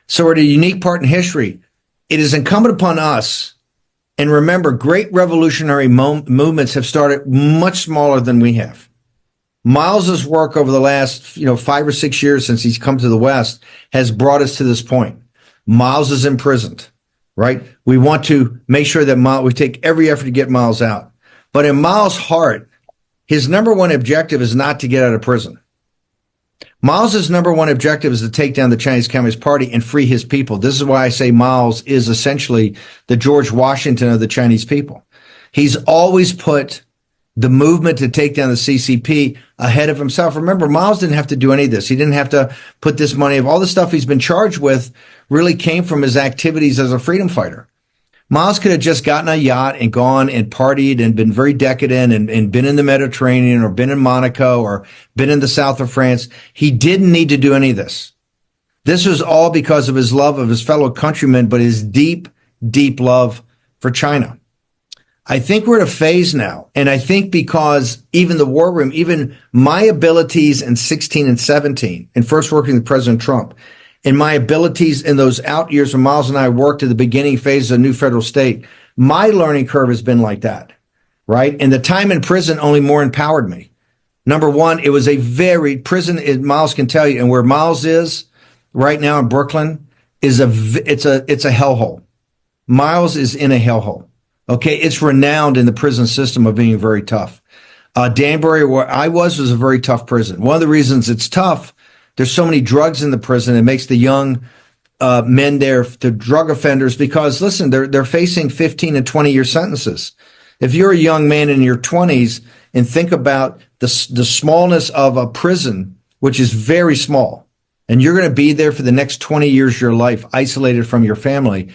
So we're at a unique part in history. It is incumbent upon us, and remember, great revolutionary movements have started much smaller than we have. Miles's work over the last 5 or 6 years since he's come to the West has brought us to this point. Miles is imprisoned, right? We want to make sure that we take every effort to get Miles out. But in Miles' heart, his number one objective is not to get out of prison. Miles's number one objective is to take down the Chinese Communist Party and free his people. This is why I say Miles is essentially the George Washington of the Chinese people. He's always put the movement to take down the CCP ahead of himself. Remember, Miles didn't have to do any of this. He didn't have to put this money. All the stuff he's been charged with really came from his activities as a freedom fighter. Miles could have just gotten a yacht and gone and partied and been very decadent and been in the Mediterranean or been in Monaco or been in the south of France. He didn't need to do any of this. This was all because of his love of his fellow countrymen, but his deep, deep love for China. I think we're at a phase now, and I think because even the war room, even my abilities in 16 and 17, and first working with President Trump, and my abilities in those out years when Miles and I worked at the beginning phase of a new federal state, my learning curve has been like that, right? And the time in prison only more empowered me. Number one, it was a very prison. Miles can tell you, and where Miles is right now in Brooklyn is it's a hellhole. Miles is in a hellhole. Okay, it's renowned in the prison system of being very tough. Danbury, where I was a very tough prison. One of the reasons it's tough, there's so many drugs in the prison. It makes the young men there, the drug offenders, because listen, they're facing 15 and 20-year sentences. If you're a young man in your 20s and think about the smallness of a prison, which is very small, and you're going to be there for the next 20 years of your life, isolated from your family.